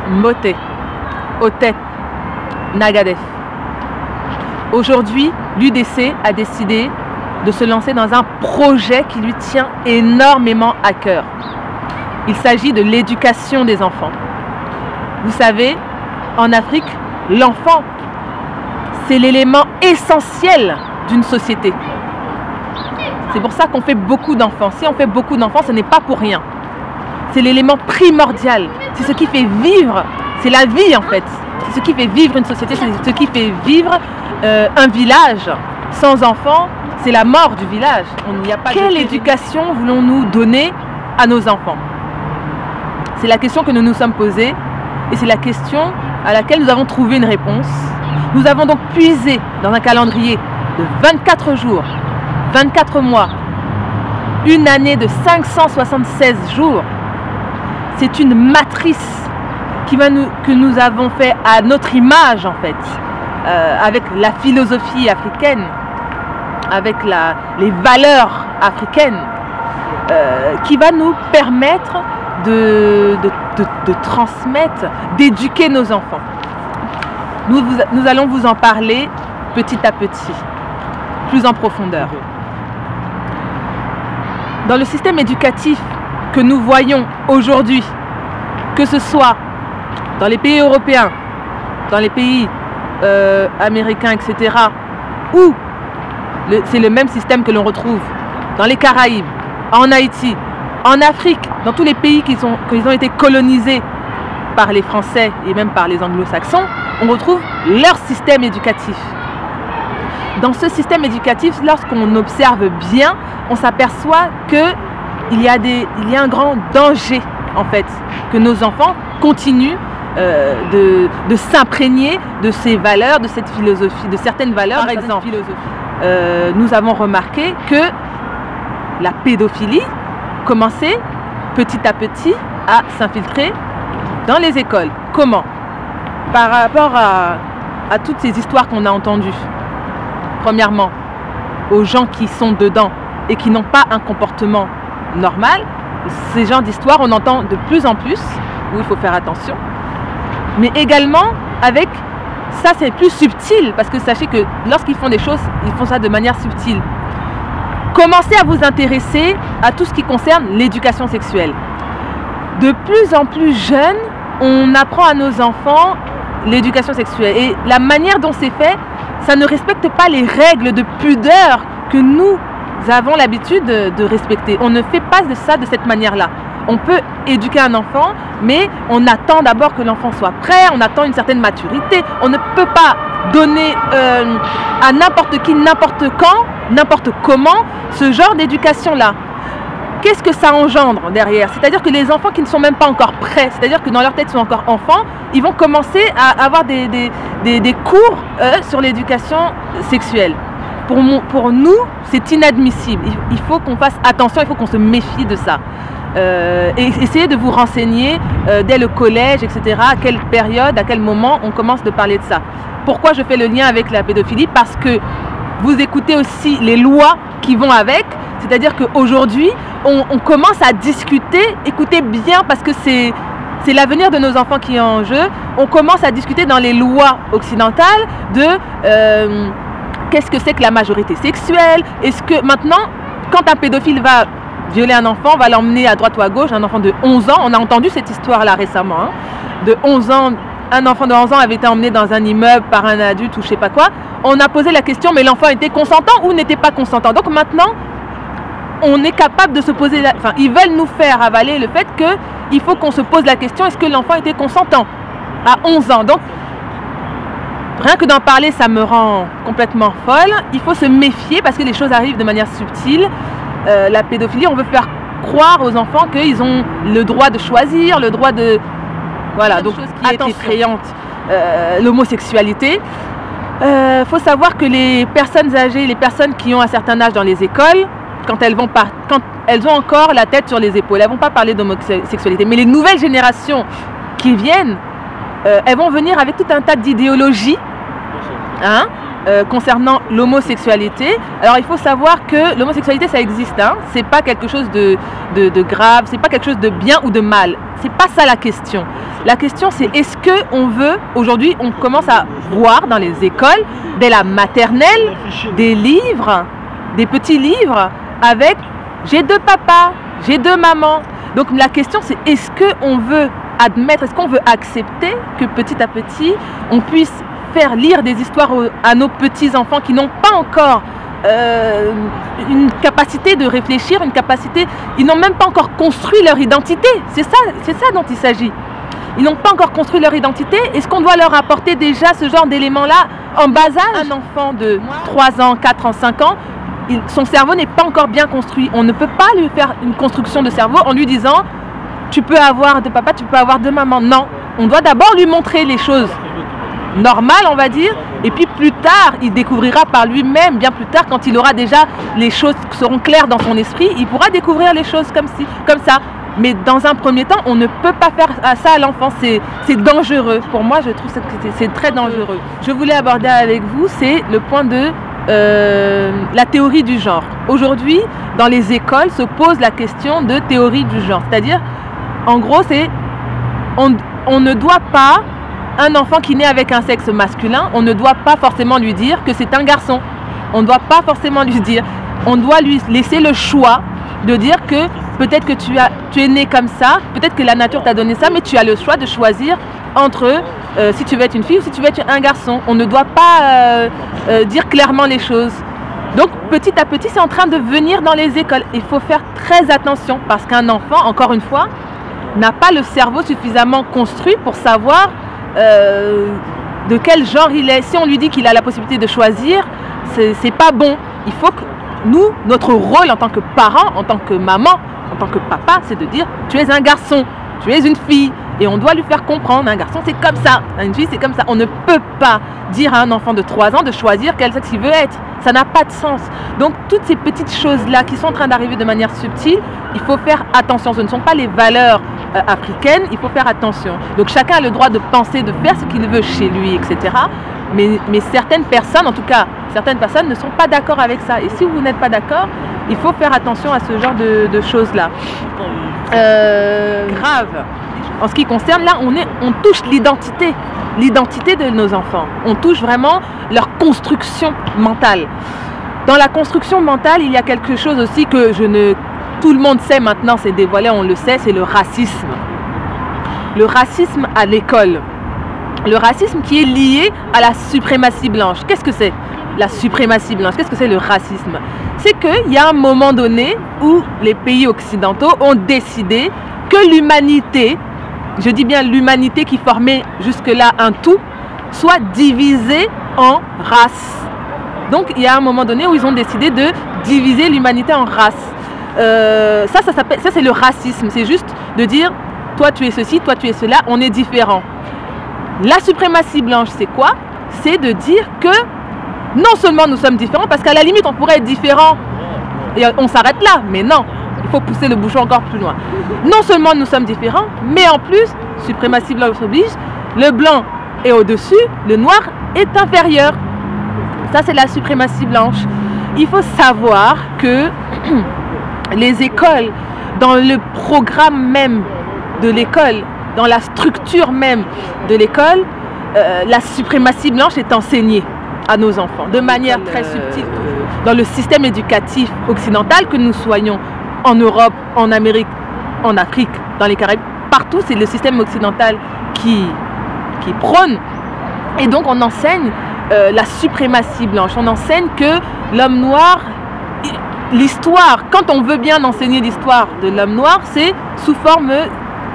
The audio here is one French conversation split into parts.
Moté, Otep, Nagadef. Aujourd'hui, l'UDC a décidé de se lancer dans un projet qui lui tient énormément à cœur. Il s'agit de l'éducation des enfants. Vous savez, en Afrique, l'enfant, c'est l'élément essentiel d'une société. C'est pour ça qu'on fait beaucoup d'enfants. Si on fait beaucoup d'enfants, ce n'est pas pour rien. C'est l'élément primordial. C'est ce qui fait vivre. C'est la vie en fait. C'est ce qui fait vivre une société. C'est ce qui fait vivre un village. Sans enfants, c'est la mort du village. Quelle éducation voulons-nous donner à nos enfants? C'est la question que nous nous sommes posée et c'est la question à laquelle nous avons trouvé une réponse. Nous avons donc puisé dans un calendrier de 24 jours, 24 mois, une année de 576 jours. C'est une matrice que nous avons fait à notre image en fait, avec la philosophie africaine, avec les valeurs africaines, qui va nous permettre de transmettre, d'éduquer nos enfants. Nous allons vous en parler petit à petit, plus en profondeur. Dans le système éducatif que nous voyons aujourd'hui, que ce soit dans les pays européens, dans les pays américains, etc., où c'est le même système que l'on retrouve dans les Caraïbes, en Haïti, en Afrique, dans tous les pays qui ont été colonisés par les Français et même par les Anglo-Saxons, on retrouve leur système éducatif. Dans ce système éducatif, lorsqu'on observe bien, on s'aperçoit qu'il y a un grand danger en fait, que nos enfants continuent de s'imprégner de ces valeurs, de cette philosophie, de certaines valeurs. Par exemple, nous avons remarqué que la pédophilie commençait petit à petit à s'infiltrer dans les écoles. Comment? Par rapport à toutes ces histoires qu'on a entendues. Premièrement, aux gens qui sont dedans et qui n'ont pas un comportement normal, ces genres d'histoires, on entend de plus en plus, où il faut faire attention. Mais également avec, ça c'est plus subtil, parce que sachez que lorsqu'ils font des choses, ils font ça de manière subtile. Commencez à vous intéresser à tout ce qui concerne l'éducation sexuelle. De plus en plus jeunes, on apprend à nos enfants l'éducation sexuelle. Et la manière dont c'est fait, ça ne respecte pas les règles de pudeur que nous avons l'habitude de respecter. On ne fait pas de ça de cette manière-là. On peut éduquer un enfant, mais on attend d'abord que l'enfant soit prêt, on attend une certaine maturité. On ne peut pas donner à n'importe qui, n'importe quand, n'importe comment, ce genre d'éducation-là. Qu'est-ce que ça engendre derrière? C'est-à-dire que les enfants qui ne sont même pas encore prêts, c'est-à-dire que dans leur tête ils sont encore enfants, ils vont commencer à avoir des cours sur l'éducation sexuelle. Pour nous, c'est inadmissible. Il faut qu'on fasse attention, il faut qu'on se méfie de ça. Et essayez de vous renseigner dès le collège, etc. À quelle période, à quel moment on commence de parler de ça. Pourquoi je fais le lien avec la pédophilie? Parce que vous écoutez aussi les lois qui vont avec. C'est-à-dire qu'aujourd'hui, on commence à discuter, écoutez bien parce que c'est l'avenir de nos enfants qui est en jeu. On commence à discuter dans les lois occidentales de qu'est-ce que c'est que la majorité sexuelle. Est-ce que maintenant, quand un pédophile va violer un enfant, va l'emmener à droite ou à gauche, un enfant de 11 ans, on a entendu cette histoire-là récemment, hein, de 11 ans, un enfant de 11 ans avait été emmené dans un immeuble par un adulte ou je sais pas quoi. On a posé la question, mais l'enfant était consentant ou n'était pas consentant? Donc maintenant, on est capable de se poser, enfin, ils veulent nous faire avaler le fait qu'il faut qu'on se pose la question, est-ce que l'enfant était consentant à 11 ans? Donc, rien que d'en parler, ça me rend complètement folle. Il faut se méfier parce que les choses arrivent de manière subtile. La pédophilie, on veut faire croire aux enfants qu'ils ont le droit de choisir, le droit de... Voilà, donc qui est effrayante, l'homosexualité. Faut savoir que les personnes âgées, les personnes qui ont un certain âge dans les écoles, quand elles ont encore la tête sur les épaules, elles ne vont pas parler d'homosexualité. Mais les nouvelles générations qui viennent, elles vont venir avec tout un tas d'idéologies, hein, concernant l'homosexualité. Alors il faut savoir que l'homosexualité ça existe, hein. C'est pas quelque chose de grave, c'est pas quelque chose de bien ou de mal. C'est pas ça la question. La question c'est est-ce que on veut, aujourd'hui on commence à voir dans les écoles, dès la maternelle, des livres, des petits livres avec j'ai 2 papas, j'ai 2 mamans. Donc la question c'est est-ce qu'on veut admettre, est-ce qu'on veut accepter que petit à petit on puisse faire lire des histoires à nos petits-enfants qui n'ont pas encore une capacité de réfléchir, une capacité, ils n'ont même pas encore construit leur identité. C'est ça dont il s'agit. Ils n'ont pas encore construit leur identité. Est-ce qu'on doit leur apporter déjà ce genre d'éléments-là en bas âge? Un enfant de 3 ans, 4 ans, 5 ans, son cerveau n'est pas encore bien construit. On ne peut pas lui faire une construction de cerveau en lui disant tu peux avoir 2 papas, tu peux avoir 2 mamans. Non, on doit d'abord lui montrer les choses normales, on va dire, et puis plus tard, il découvrira par lui-même, bien plus tard, quand il aura déjà les choses qui seront claires dans son esprit, il pourra découvrir les choses comme ça. Mais dans un premier temps, on ne peut pas faire ça à l'enfant, c'est dangereux. Pour moi, je trouve que c'est très dangereux. Je voulais aborder avec vous, c'est le point de la théorie du genre. Aujourd'hui, dans les écoles, se pose la question de théorie du genre. C'est-à-dire, en gros, on ne doit pas, un enfant qui naît avec un sexe masculin, on ne doit pas forcément lui dire que c'est un garçon. On ne doit pas forcément lui dire. On doit lui laisser le choix de dire que peut-être que tu es né comme ça, peut-être que la nature t'a donné ça, mais tu as le choix de choisir entre si tu veux être une fille ou si tu veux être un garçon. On ne doit pas dire clairement les choses. Donc petit à petit, c'est en train de venir dans les écoles. Il faut faire très attention parce qu'un enfant, encore une fois, n'a pas le cerveau suffisamment construit pour savoir de quel genre il est. Si on lui dit qu'il a la possibilité de choisir, c'est pas bon. Il faut que nous, notre rôle en tant que parent, en tant que maman, en tant que papa, c'est de dire tu es un garçon, tu es une fille. Et on doit lui faire comprendre, un garçon c'est comme ça, une fille c'est comme ça. On ne peut pas dire à un enfant de 3 ans de choisir quel sexe il veut être. Ça n'a pas de sens. Donc toutes ces petites choses-là qui sont en train d'arriver de manière subtile, il faut faire attention. Ce ne sont pas les valeurs africaines, il faut faire attention. Donc chacun a le droit de penser, de faire ce qu'il veut chez lui, etc. Mais certaines personnes, en tout cas, certaines personnes ne sont pas d'accord avec ça. Et si vous n'êtes pas d'accord, il faut faire attention à ce genre de choses-là. Grave. En ce qui concerne, là, on touche l'identité de nos enfants. On touche vraiment leur construction mentale. Dans la construction mentale, il y a quelque chose aussi que tout le monde sait maintenant, c'est dévoilé, on le sait, c'est le racisme. Le racisme à l'école. Le racisme qui est lié à la suprématie blanche. Qu'est-ce que c'est la suprématie blanche? Qu'est-ce que c'est le racisme? C'est qu'il y a un moment donné où les pays occidentaux ont décidé que l'humanité, je dis bien l'humanité qui formait jusque-là un tout, soit divisée en races. Donc il y a un moment donné où ils ont décidé de diviser l'humanité en races. Ça c'est le racisme. C'est juste de dire toi tu es ceci, toi tu es cela, on est différents. La suprématie blanche, c'est quoi? C'est de dire que non seulement nous sommes différents, parce qu'à la limite on pourrait être différents et on s'arrête là, mais non, il faut pousser le bouchon encore plus loin. Non seulement nous sommes différents, mais en plus, suprématie blanche oblige, le blanc est au-dessus, le noir est inférieur. Ça c'est la suprématie blanche. Il faut savoir que les écoles, dans le programme même de l'école, dans la structure même de l'école, la suprématie blanche est enseignée à nos enfants de manière très subtile. Dans le système éducatif occidental, que nous soyons en Europe, en Amérique, en Afrique, dans les Caraïbes, partout c'est le système occidental qui prône. Et donc on enseigne la suprématie blanche. On enseigne que l'homme noir, l'histoire, quand on veut bien enseigner l'histoire de l'homme noir, c'est sous forme,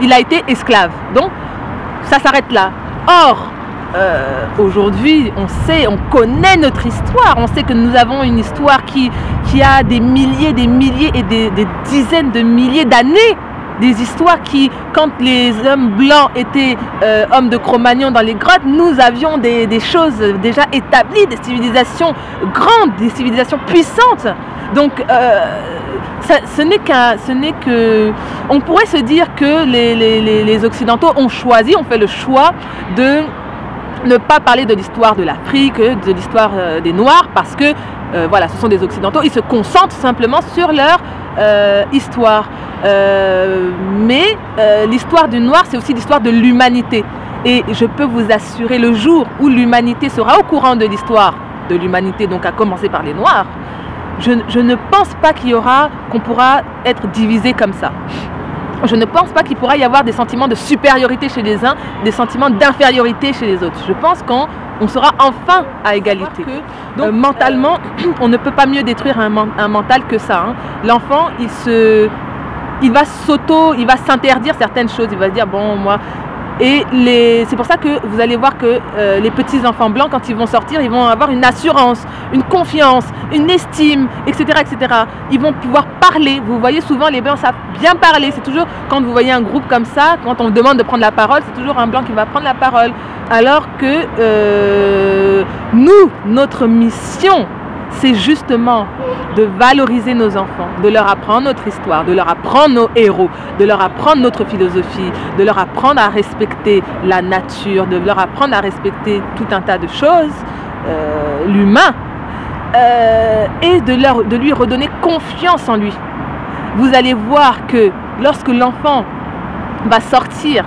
il a été esclave. Donc ça s'arrête là. Or, aujourd'hui, on connaît notre histoire. On sait que nous avons une histoire qui a des milliers et des dizaines de milliers d'années. Des histoires qui, quand les hommes blancs étaient hommes de Cro-Magnon dans les grottes, nous avions des choses déjà établies, des civilisations grandes, des civilisations puissantes. Donc, ce n'est que... On pourrait se dire que les Occidentaux ont fait le choix ne pas parler de l'histoire de l'Afrique, de l'histoire des Noirs, parce que voilà, ce sont des Occidentaux, ils se concentrent simplement sur leur histoire. Mais l'histoire du Noir, c'est aussi l'histoire de l'humanité. Et je peux vous assurer, le jour où l'humanité sera au courant de l'histoire de l'humanité, donc à commencer par les Noirs, je ne pense pas qu'on pourra être divisé comme ça. Je ne pense pas qu'il pourra y avoir des sentiments de supériorité chez les uns, des sentiments d'infériorité chez les autres. Je pense qu'on sera enfin à égalité. Donc, mentalement, on ne peut pas mieux détruire un mental que ça. Hein. L'enfant, il va s'interdire certaines choses. Il va se dire, bon, moi... Et c'est pour ça que vous allez voir que les petits enfants blancs, quand ils vont sortir, ils vont avoir une assurance, une confiance, une estime, etc., etc. Ils vont pouvoir parler. Vous voyez souvent les blancs savent bien parler. C'est toujours quand vous voyez un groupe comme ça, quand on vous demande de prendre la parole, c'est toujours un blanc qui va prendre la parole. Alors que notre mission, c'est justement de valoriser nos enfants, de leur apprendre notre histoire, de leur apprendre nos héros, de leur apprendre notre philosophie, de leur apprendre à respecter la nature, de leur apprendre à respecter tout un tas de choses, l'humain, et de lui redonner confiance en lui. Vous allez voir que lorsque l'enfant va sortir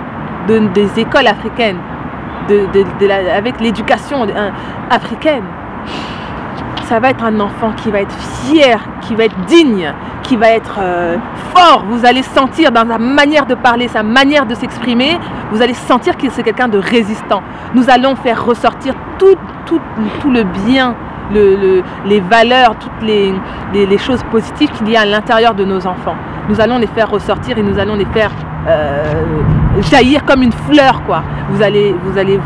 des écoles africaines, avec l'éducation africaine, ça va être un enfant qui va être fier, qui va être digne, qui va être fort. Vous allez sentir dans sa manière de parler, sa manière de s'exprimer, vous allez sentir que c'est quelqu'un de résistant. Nous allons faire ressortir tout le bien, les valeurs, toutes les choses positives qu'il y a à l'intérieur de nos enfants. Nous allons les faire ressortir et nous allons les faire jaillir comme une fleur, quoi. Vous allez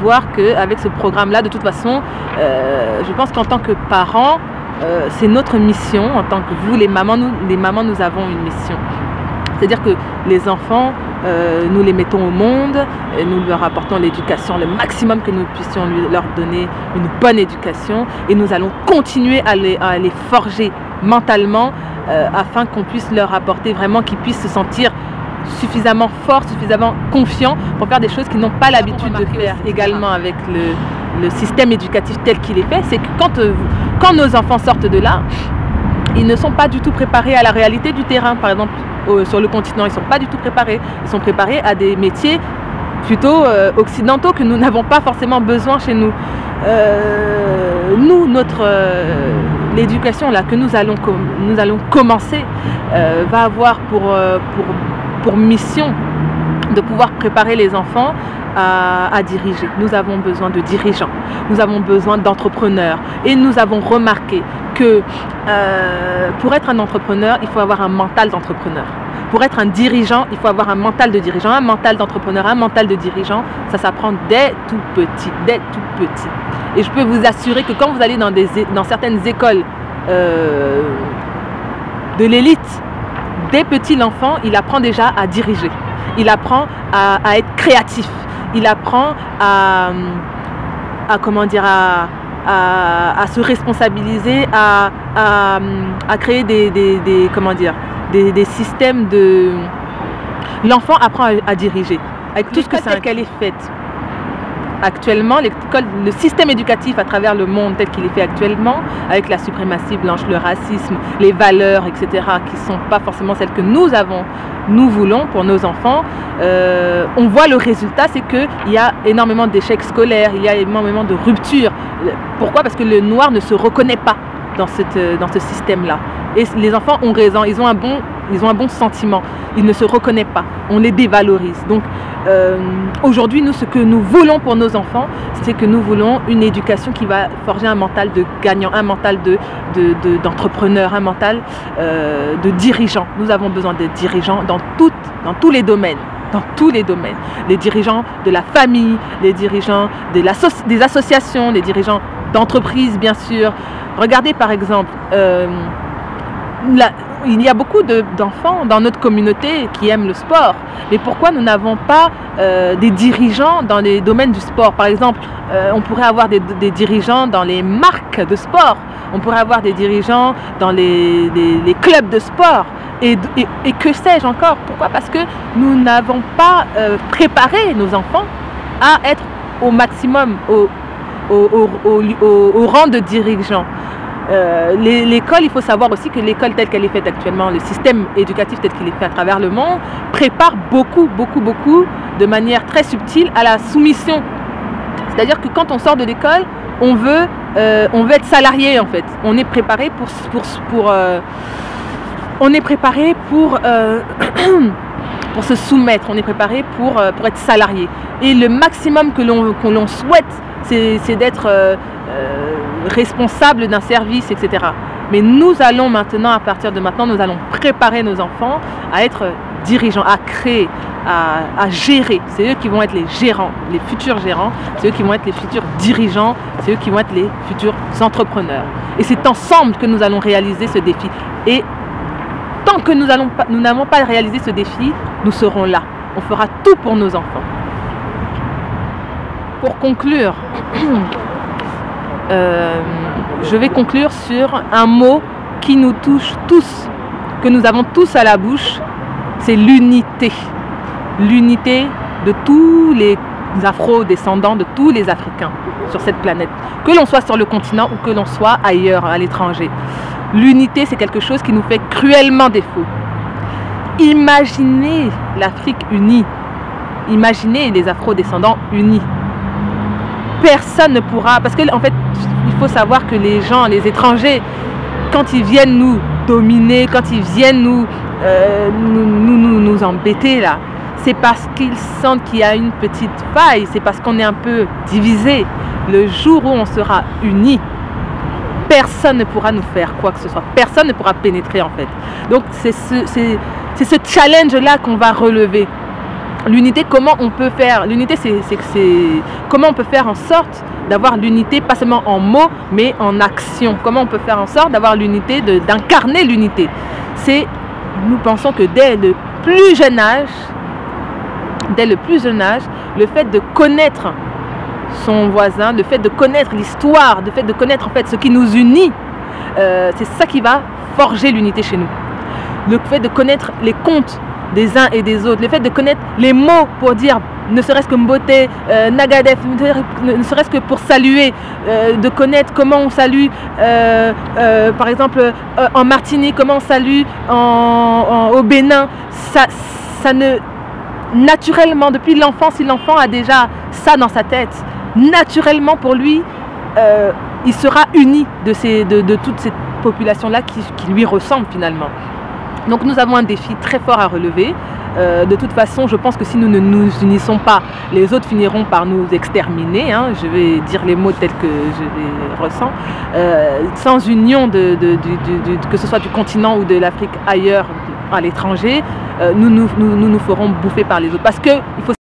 voir qu'avec ce programme-là, de toute façon, je pense qu'en tant que parents, c'est notre mission, en tant que vous, les mamans, nous avons une mission. C'est-à-dire que les enfants, nous les mettons au monde, et nous leur apportons l'éducation, le maximum que nous puissions leur donner une bonne éducation, et nous allons continuer à les forger mentalement afin qu'on puisse leur apporter vraiment, qu'ils puissent se sentir suffisamment forts, suffisamment confiants pour faire des choses qu'ils n'ont pas l'habitude de faire. Également avec le système éducatif tel qu'il est fait, c'est que quand nos enfants sortent de là, ils ne sont pas du tout préparés à la réalité du terrain. Par exemple, sur le continent, ils ne sont pas du tout préparés. Ils sont préparés à des métiers plutôt occidentaux que nous n'avons pas forcément besoin chez nous. L'éducation là que nous allons commencer va avoir pour mission de pouvoir préparer les enfants à diriger. Nous avons besoin de dirigeants, nous avons besoin d'entrepreneurs, et nous avons remarqué que pour être un entrepreneur, il faut avoir un mental d'entrepreneur. Pour être un dirigeant, il faut avoir un mental de dirigeant, un mental d'entrepreneur, un mental de dirigeant. Ça s'apprend dès tout petit, Et je peux vous assurer que quand vous allez dans certaines écoles de l'élite, dès petit, l'enfant, il apprend déjà à diriger. Il apprend à être créatif. Il apprend à se responsabiliser, à créer des systèmes de... L'enfant apprend à diriger, avec tout ce que c'est qu'elle est faite. Actuellement, le système éducatif à travers le monde tel qu'il est fait actuellement, avec la suprématie blanche, le racisme, les valeurs, etc., qui ne sont pas forcément celles que nous voulons pour nos enfants, on voit le résultat, c'est qu'il y a énormément d'échecs scolaires, il y a énormément de ruptures. Pourquoi? Parce que le noir ne se reconnaît pas dans ce système-là. Et les enfants ont raison, ils ont un bon sentiment, ils ne se reconnaissent pas, on les dévalorise. Donc aujourd'hui, nous, ce que nous voulons pour nos enfants, c'est que nous voulons une éducation qui va forger un mental de gagnant, un mental d'entrepreneur, un mental de dirigeant. Nous avons besoin de dirigeants dans tous les domaines. Dans tous les domaines. Les dirigeants de la famille, les dirigeants des associations, les dirigeants d'entreprises, bien sûr. Regardez par exemple, il y a beaucoup d'enfants dans notre communauté qui aiment le sport. Mais pourquoi nous n'avons pas des dirigeants dans les domaines du sport? Par exemple, on pourrait avoir des dirigeants dans les marques de sport. On pourrait avoir des dirigeants dans les clubs de sport. Et que sais-je encore? Pourquoi? Parce que nous n'avons pas préparé nos enfants à être au maximum au rang de dirigeants. L'école, il faut savoir aussi que l'école telle qu'elle est faite actuellement, le système éducatif tel qu'il est fait à travers le monde, prépare beaucoup de manière très subtile à la soumission. C'est-à-dire que quand on sort de l'école, on veut être salarié en fait. On est préparé pour se soumettre, on est préparé pour être salarié. Et le maximum que l'on souhaite, c'est d'être responsable d'un service, etc. Mais nous allons maintenant, à partir de maintenant, nous allons préparer nos enfants à être dirigeants, à créer, à gérer. C'est eux qui vont être les gérants, les futurs gérants, c'est eux qui vont être les futurs dirigeants, c'est eux qui vont être les futurs entrepreneurs. Et c'est ensemble que nous allons réaliser ce défi. Et tant que nous n'avons pas réalisé ce défi, nous serons là. On fera tout pour nos enfants. Pour conclure, je vais conclure sur un mot qui nous touche tous, que nous avons tous à la bouche, c'est l'unité. L'unité de tous les afro-descendants, de tous les Africains sur cette planète, que l'on soit sur le continent ou que l'on soit ailleurs, à l'étranger. L'unité, c'est quelque chose qui nous fait cruellement défaut. Imaginez l'Afrique unie, imaginez les afro-descendants unis. Personne ne pourra, parce que en fait, il faut savoir que les gens, les étrangers, quand ils viennent nous dominer, quand ils viennent nous embêter là, c'est parce qu'ils sentent qu'il y a une petite faille, c'est parce qu'on est un peu divisé. Le jour où on sera unis, personne ne pourra nous faire quoi que ce soit, personne ne pourra pénétrer en fait. Donc c'est ce challenge-là qu'on va relever. L'unité, comment on peut faire? L'unité, c'est comment on peut faire en sorte d'avoir l'unité, pas seulement en mots, mais en action. Comment on peut faire en sorte d'avoir l'unité, d'incarner l'unité? Nous pensons que dès le plus jeune âge, le fait de connaître son voisin, le fait de connaître l'histoire, le fait de connaître en fait ce qui nous unit, c'est ça qui va forger l'unité chez nous. Le fait de connaître les contes des uns et des autres, le fait de connaître les mots pour dire, ne serait-ce que Mbote, Nagadef, ne serait-ce que pour saluer, de connaître comment on salue, par exemple en Martinique, comment on salue au Bénin, naturellement, depuis l'enfance, si l'enfant a déjà ça dans sa tête, naturellement pour lui, il sera uni de toute cette population-là qui lui ressemble finalement. Donc nous avons un défi très fort à relever. De toute façon, je pense que si nous ne nous unissons pas, les autres finiront par nous exterminer. Hein. Je vais dire les mots tels que je les ressens. Sans union, que ce soit du continent ou de l'Afrique ailleurs, à l'étranger, nous nous ferons bouffer par les autres. Parce que il faut